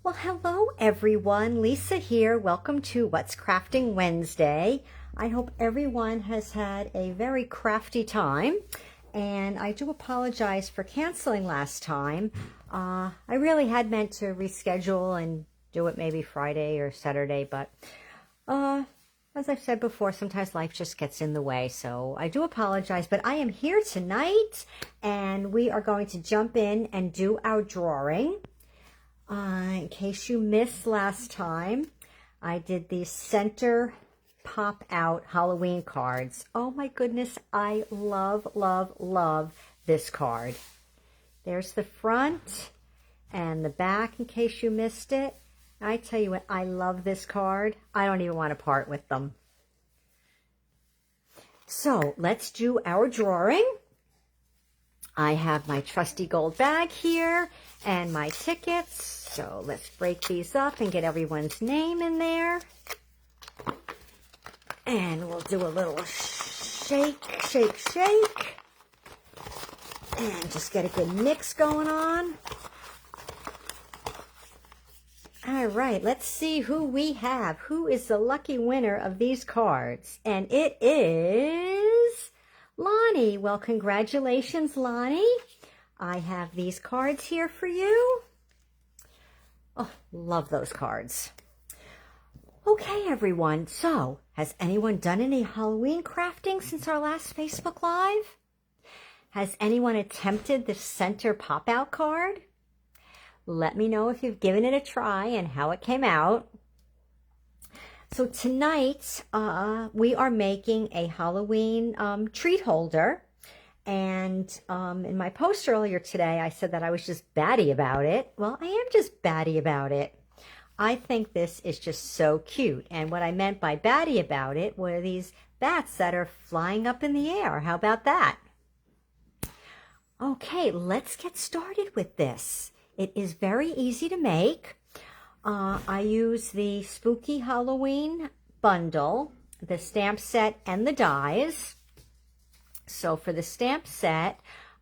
Well, hello everyone. Lisa here. Welcome to What's Crafting Wednesday. I hope everyone has had a very crafty time, and I do apologize for canceling last time. I really had meant to reschedule and do it maybe Friday or Saturday, but as I've said before, sometimes life just gets in the way, so I do apologize. But I am here tonight, and we are going to jump in and do our drawing. In case you missed last time, I did these center pop-out Halloween cards. Oh my goodness, I love, love, love this card. There's the front and the back in case you missed it. I tell you what, I love this card. I don't even want to part with them. So let's do our drawing. I have my trusty gold bag here and my tickets. So let's break these up and get everyone's name in there. And we'll do a little shake, shake, shake. And just get a good mix going on. All right, let's see who we have. Who is the lucky winner of these cards? And it is Lonnie. Well, congratulations, Lonnie. I have these cards here for you. Oh, love those cards. Okay, everyone. So, has anyone done any Halloween crafting since our last Facebook Live? Has anyone attempted the center pop-out card? Let me know if you've given it a try and how it came out. So tonight, we are making a Halloween treat holder. And in my post earlier today, I said that I was just batty about it. Well, I am just batty about it. I think this is just so cute. And what I meant by batty about it were these bats that are flying up in the air. How about that? Okay, let's get started with this. It is very easy to make. I use the Spooky Halloween bundle, the stamp set, and the dies. So for the stamp set,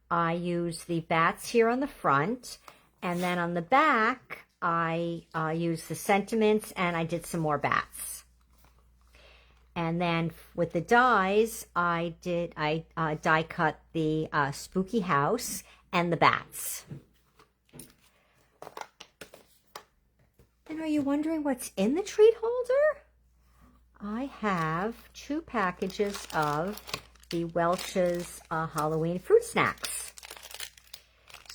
I use the bats here on the front, and then on the back, I use the sentiments, and I did some more bats. And then with the dies, I die cut the spooky house and the bats. And are you wondering what's in the treat holder? I have 2 packages of the Welch's Halloween fruit snacks.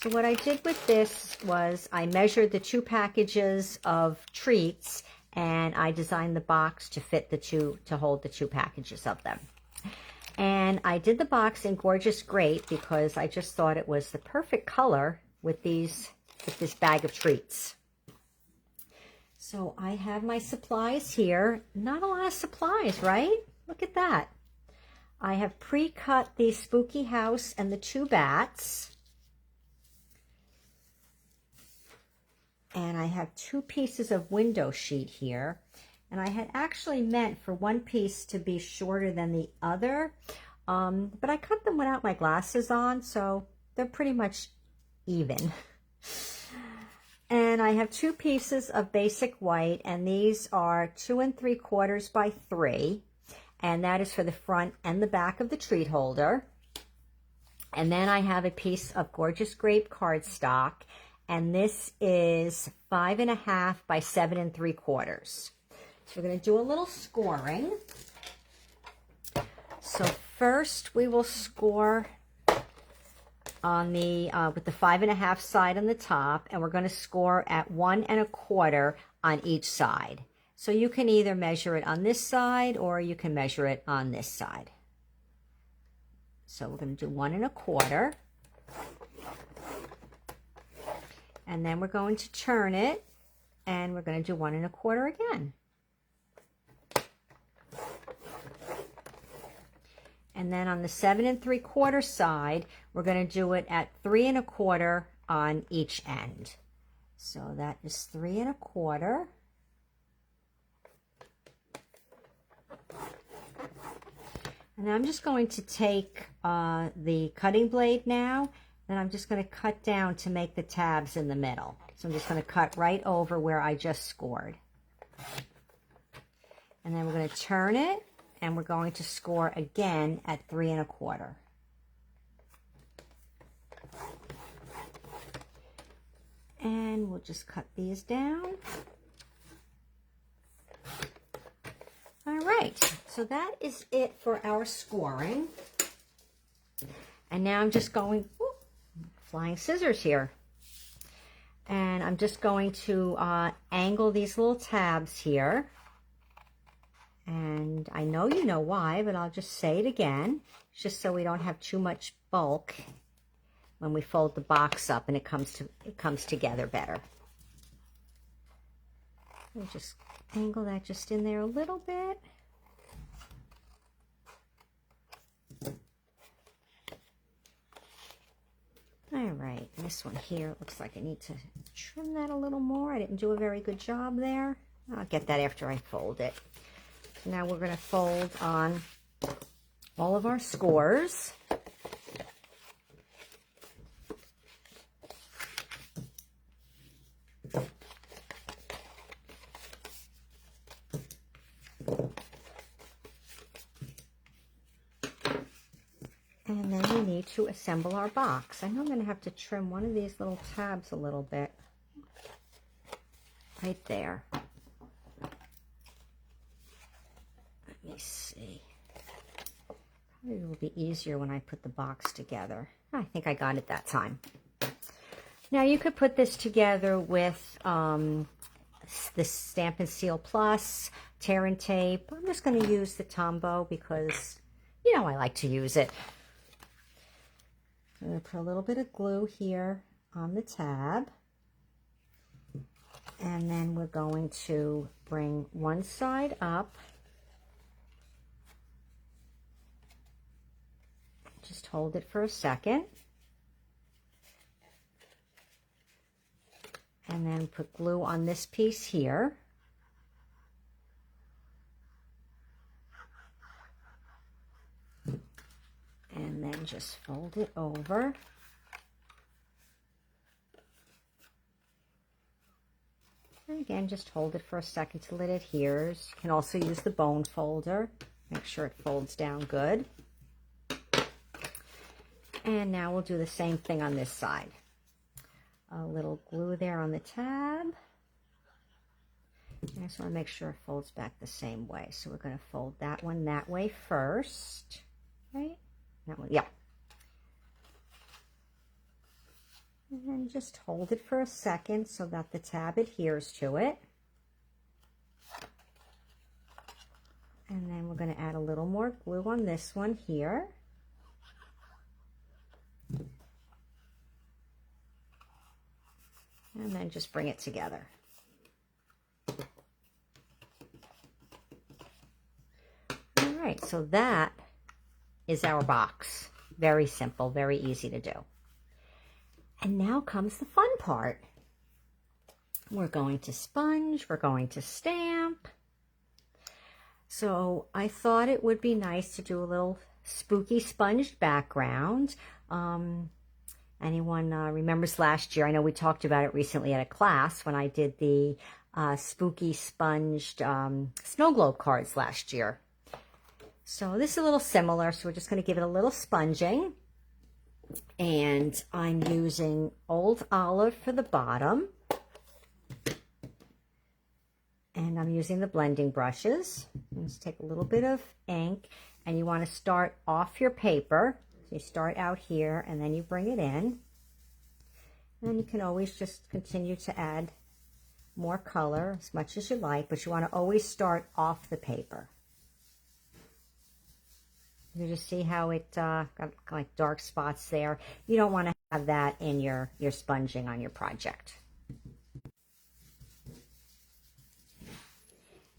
So what I did with this was I measured the 2 packages of treats, and I designed the box to fit to hold the 2 packages of them. And I did the box in Gorgeous Grape because I just thought it was the perfect color with this bag of treats. So I have my supplies here. Not a lot of supplies, right? Look at that. I have pre-cut the spooky house and the 2 bats. And I have 2 pieces of window sheet here. And I had actually meant for one piece to be shorter than the other. But I cut them without my glasses on, so they're pretty much even. And I have 2 pieces of basic white, and these are 2 3/4 by 3. And that is for the front and the back of the treat holder. And then I have a piece of Gorgeous Grape cardstock, and this is 5.5 by 7 3/4. So we're going to do a little scoring. So first we will score on the with the 5.5 side on the top, and we're going to score at 1 1/4 on each side. So you can either measure it on this side or you can measure it on this side. So we're going to do 1 1/4. And then we're going to turn it, and we're going to do 1 1/4 again. And then on the 7 3/4 side, we're going to do it at 3 1/4 on each end. So that is 3 1/4. And I'm just going to take the cutting blade now, and I'm just going to cut down to make the tabs in the middle. So I'm just going to cut right over where I just scored. And then we're going to turn it, and we're going to score again at 3 1/4. And we'll just cut these down. All right, so that is it for our scoring. And now I'm just going, flying scissors here. And I'm just going to angle these little tabs here. And I know you know why, but I'll just say it again, just so we don't have too much bulk when we fold the box up and it comes together better. We'll just angle that just in there a little bit. All right, this one here looks like I need to trim that a little more. I didn't do a very good job there. I'll get that after I fold it. So now we're going to fold on all of our scores. And then we need to assemble our box. I know I'm going to have to trim one of these little tabs a little bit. Right there. Let me see. Probably will be easier when I put the box together. I think I got it that time. Now you could put this together with the Stampin' Seal Plus, tear and tape. I'm just going to use the Tombow because, you know, I like to use it. I'm going to put a little bit of glue here on the tab. And then we're going to bring one side up. Just hold it for a second. And then put glue on this piece here. And then just fold it over. And again, just hold it for a second till it adheres. You can also use the bone folder. Make sure it folds down good. And now we'll do the same thing on this side. A little glue there on the tab. I just want to make sure it folds back the same way. So we're going to fold that one that way first. Right? That one, yeah. And then just hold it for a second so that the tab adheres to it. And then we're going to add a little more glue on this one here. And then just bring it together. All right, so that is our box. Very simple, very easy to do. And now comes the fun part. We're going to sponge, we're going to stamp. So I thought it would be nice to do a little spooky sponged background. Anyone remembers last year? I know we talked about it recently at a class when I did the spooky sponged snow globe cards last year. So this is a little similar, so we're just going to give it a little sponging. And I'm using Old Olive for the bottom. And I'm using the blending brushes. Let's take a little bit of ink, and you want to start off your paper. So you start out here, and then you bring it in. And you can always just continue to add more color as much as you like, but you want to always start off the paper. You just see how it got like dark spots there. You don't want to have that in your sponging on your project.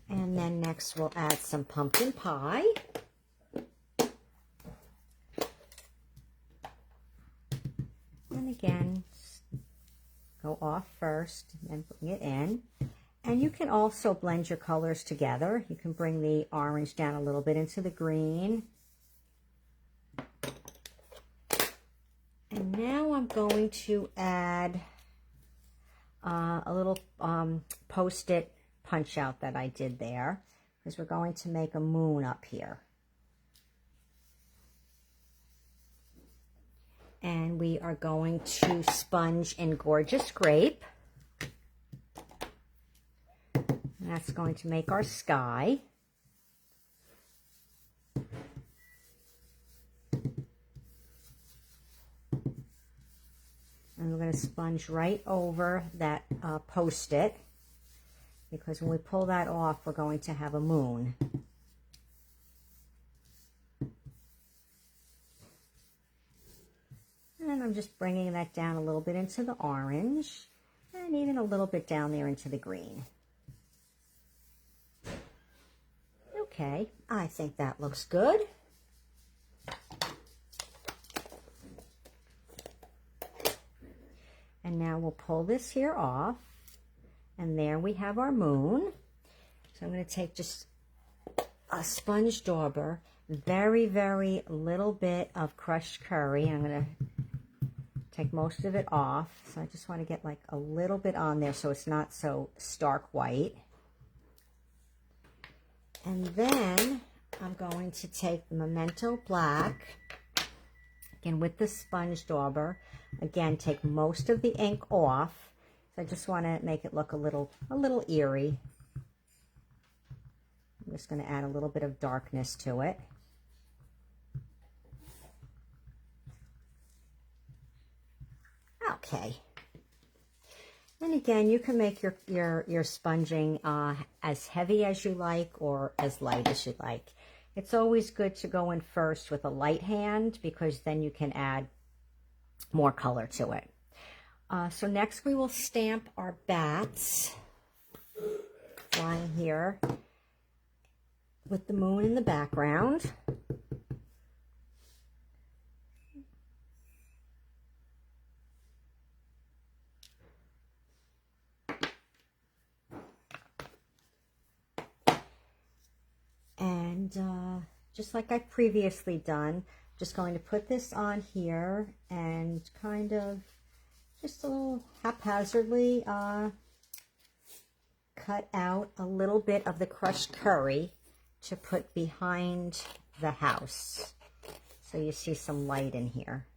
And then next we'll add some pumpkin pie. And again, go off first and then bring it in. And you can also blend your colors together. You can bring the orange down a little bit into the green. And now I'm going to add a little post-it punch out that I did there, because we're going to make a moon up here. And we are going to sponge in Gorgeous Grape. And that's going to make our sky. And we're going to sponge right over that post-it, because when we pull that off, we're going to have a moon. And I'm just bringing that down a little bit into the orange, and even a little bit down there into the green. Okay, I think that looks good. And now we'll pull this here off, and there we have our moon. So I'm going to take just a sponge dauber, very, very little bit of crushed curry. I'm going to take most of it off. So I just want to get like a little bit on there so it's not so stark white. And then I'm going to take the Memento Black, again with the sponge dauber. Again, take most of the ink off. So I just want to make it look a little eerie. I'm just going to add a little bit of darkness to it. Okay. And again, you can make your sponging as heavy as you like or as light as you like. It's always good to go in first with a light hand, because then you can add more color to it. So next we will stamp our bats flying here with the moon in the background. And just like I've previously done, just going to put this on here and kind of just a little haphazardly cut out a little bit of the crushed curry to put behind the house. So you see some light in here.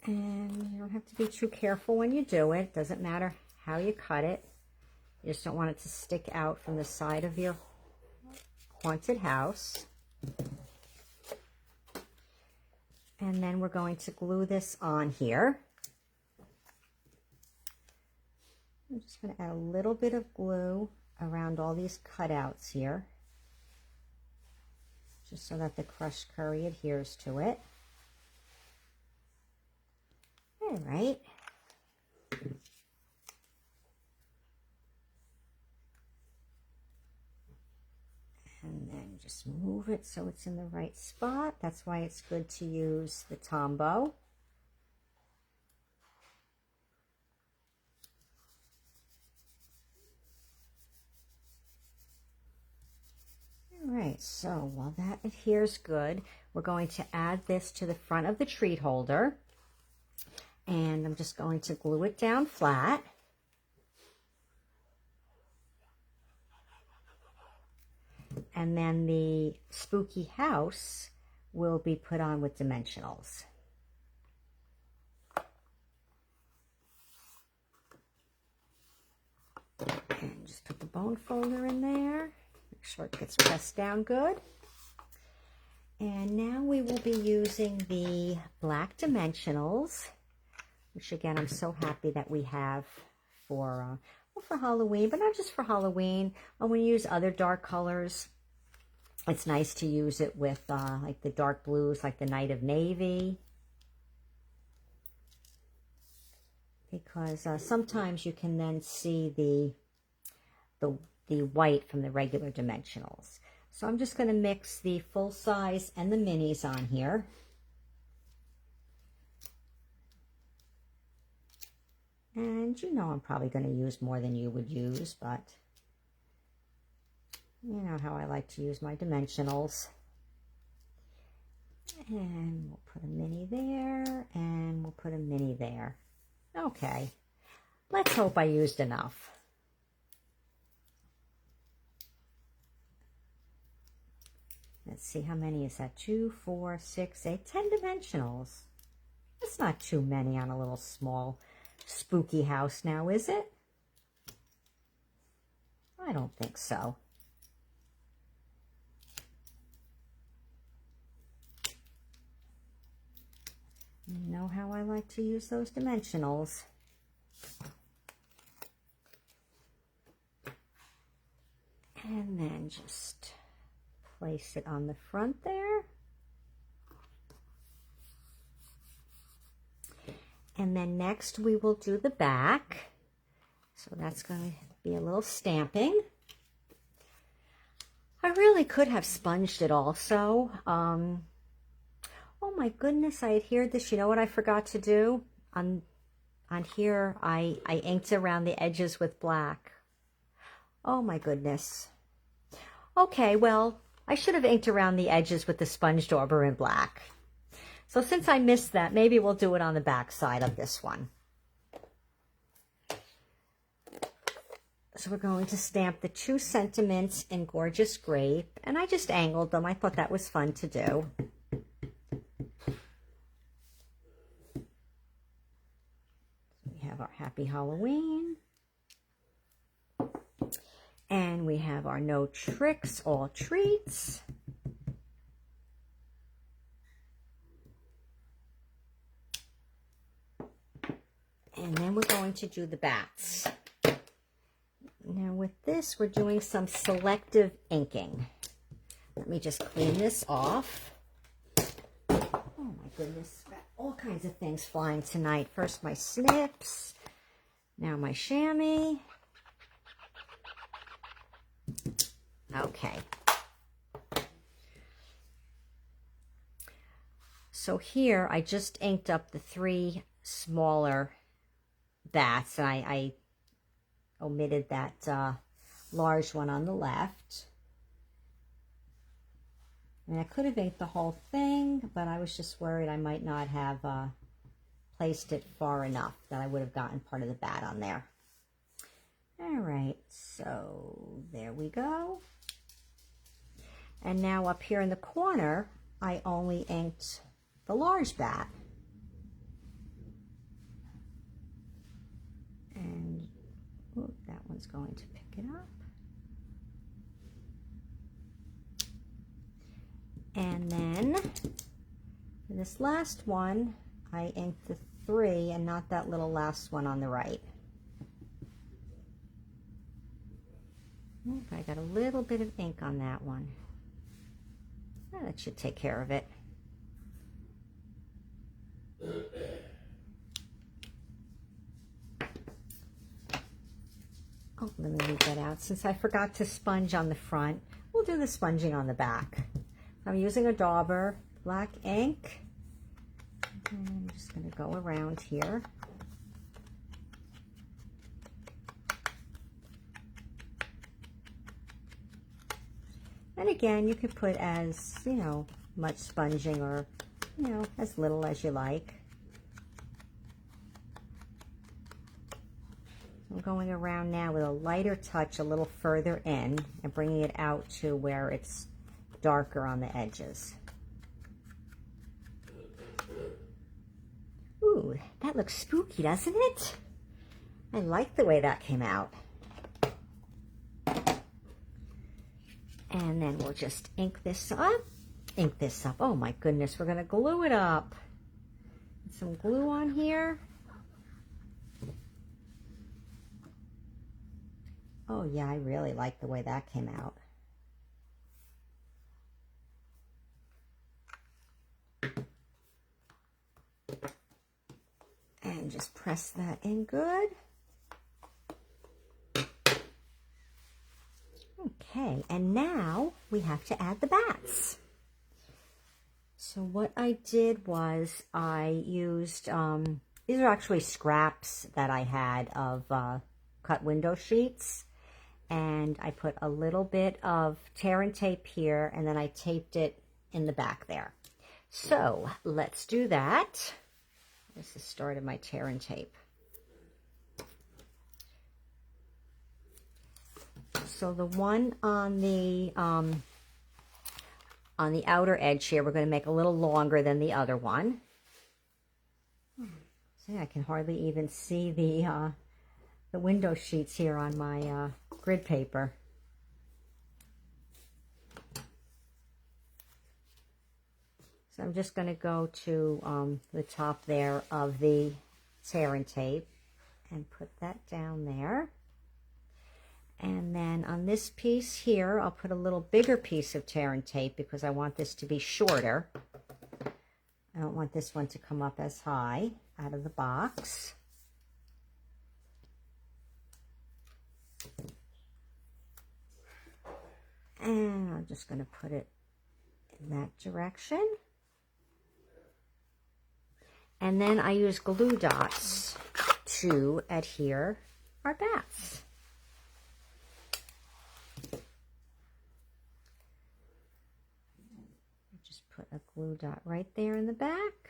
And you don't have to be too careful when you do it. Doesn't matter how you cut it. You just don't want it to stick out from the side of your haunted house. And then we're going to glue this on here. I'm just going to add a little bit of glue around all these cutouts here, just so that the crushed curry adheres to it. All right. And then just move it so it's in the right spot. That's why it's good to use the Tombow. All right, so while that adheres good, we're going to add this to the front of the treat holder. And I'm just going to glue it down flat. And then the spooky house will be put on with dimensionals. And just put the bone folder in there. Make sure it gets pressed down good. And now we will be using the black dimensionals, which again, I'm so happy that we have for Halloween, but not just for Halloween. When you use other dark colors, it's nice to use it with like the dark blues, like the Night of Navy. Because sometimes you can then see the white from the regular dimensionals. So I'm just going to mix the full size and the minis on here. And you know I'm probably going to use more than you would use, but you know how I like to use my dimensionals. And we'll put a mini there, and we'll put a mini there. Okay, let's hope I used enough. Let's see, how many is that? 2, 4, 6, 8, 10 dimensionals. That's not too many on a little small spooky house now, is it? I don't think so. You know how I like to use those dimensionals. And then just place it on the front there. And then next we will do the back. So that's going to be a little stamping. I really could have sponged it also. Oh my goodness, I adhered this. You know what I forgot to do? On here, I inked around the edges with black. Oh my goodness. Okay, well, I should have inked around the edges with the sponge dauber in black. So since I missed that, maybe we'll do it on the back side of this one. So we're going to stamp the 2 sentiments in Gorgeous Grape, and I just angled them. I thought that was fun to do. We have our Happy Halloween. And we have our No Tricks, All Treats. And then we're going to do the bats. Now with this, we're doing some selective inking. Let me just clean this off. Oh my goodness, got all kinds of things flying tonight. First my snips, now my chamois. Okay. So here I just inked up the 3 smaller bats, and I omitted that large one on the left. And I could have inked the whole thing, but I was just worried I might not have placed it far enough that I would have gotten part of the bat on there. All right, so there we go. And now up here in the corner, I only inked the large bat. And ooh, that one's going to pick it up. And then for this last one, I inked the 3 and not that little last one on the right. I got a little bit of ink on that one. That should take care of it. Oh, let me leave that out. Since I forgot to sponge on the front, we'll do the sponging on the back. I'm using a dauber, black ink. And I'm just going to go around here. And again, you could put as, you know, much sponging or, you know, as little as you like. I'm going around now with a lighter touch a little further in and bringing it out to where it's darker on the edges. Ooh, that looks spooky, doesn't it? I like the way that came out. And then we'll just ink this up. Ink this up. Oh my goodness, we're going to glue it up. Some glue on here. Oh yeah, I really like the way that came out. And just press that in good. Okay, and now we have to add the bats. So what I did was I used, these are actually scraps that I had of cut window sheets. And I put a little bit of tear and tape here, and then I taped it in the back there. So let's do that. This is the start of my tear and tape. So the one on the outer edge here, we're going to make a little longer than the other one. See, I can hardly even see the window sheets here on my grid paper. So I'm just going to go to the top there of the tear and tape and put that down there. And then on this piece here, I'll put a little bigger piece of tear and tape because I want this to be shorter. I don't want this one to come up as high out of the box. And I'm just going to put it in that direction. And then I use glue dots to adhere our bats. Just put a glue dot right there in the back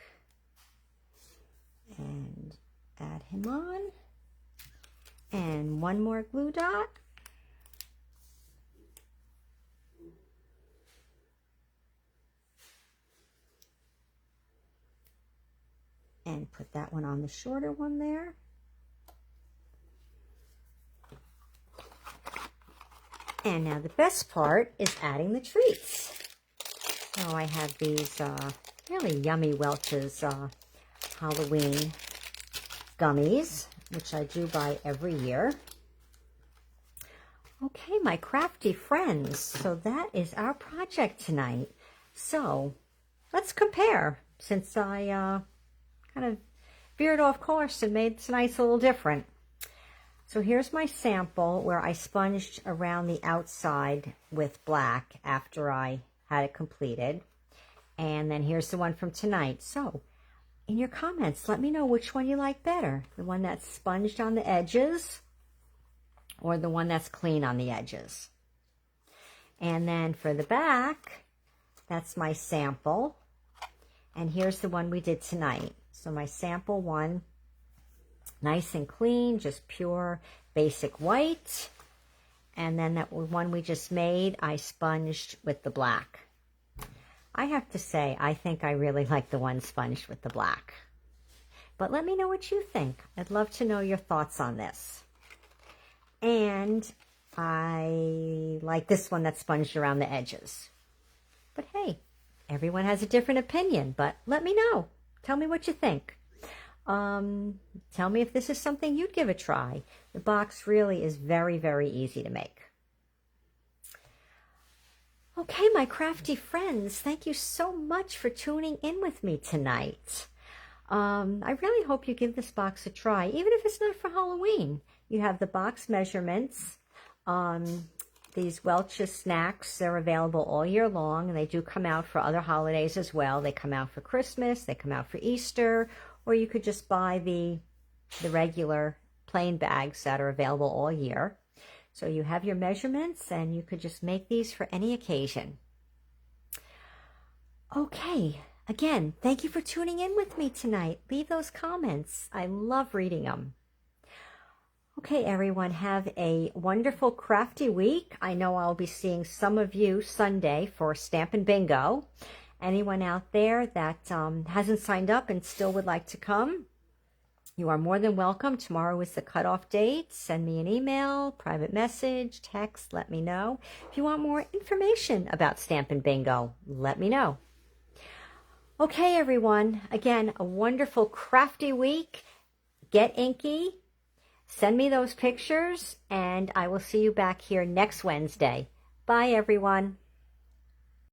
and add him on. And one more glue dot. And put that one on the shorter one there. And now the best part is adding the treats. So I have these really yummy Welch's Halloween gummies, which I do buy every year. Okay, my crafty friends, so that is our project tonight. So let's compare, since I kind of veered off course and made tonight's a little different. So here's my sample where I sponged around the outside with black after I had it completed. And then here's the one from tonight. So in your comments, let me know which one you like better. The one that's sponged on the edges or the one that's clean on the edges. And then for the back, that's my sample. And here's the one we did tonight. So my sample one, nice and clean, just pure basic white. And then that one we just made, I sponged with the black. I have to say, I think I really like the one sponged with the black. But let me know what you think. I'd love to know your thoughts on this. And I like this one that's sponged around the edges. But hey, everyone has a different opinion, but let me know. Tell me what you think. Tell me if this is something you'd give a try. The box really is very, very easy to make. Okay, my crafty friends, thank you so much for tuning in with me tonight. I really hope you give this box a try, even if it's not for Halloween. You have the box measurements. These Welch's snacks, they're available all year long, and they do come out for other holidays as well. They come out for Christmas, they come out for Easter, or you could just buy the regular plain bags that are available all year. So you have your measurements, and you could just make these for any occasion. Okay, again, thank you for tuning in with me tonight. Leave those comments. I love reading them. Okay, everyone, have a wonderful crafty week. I know I'll be seeing some of you Sunday for Stampin' Bingo. Anyone out there that hasn't signed up and still would like to come, you are more than welcome. Tomorrow is the cutoff date. Send me an email, private message, text, let me know. If you want more information about Stampin' Bingo, let me know. Okay, everyone, again, a wonderful crafty week. Get inky. Send me those pictures, and I will see you back here next Wednesday. Bye, everyone.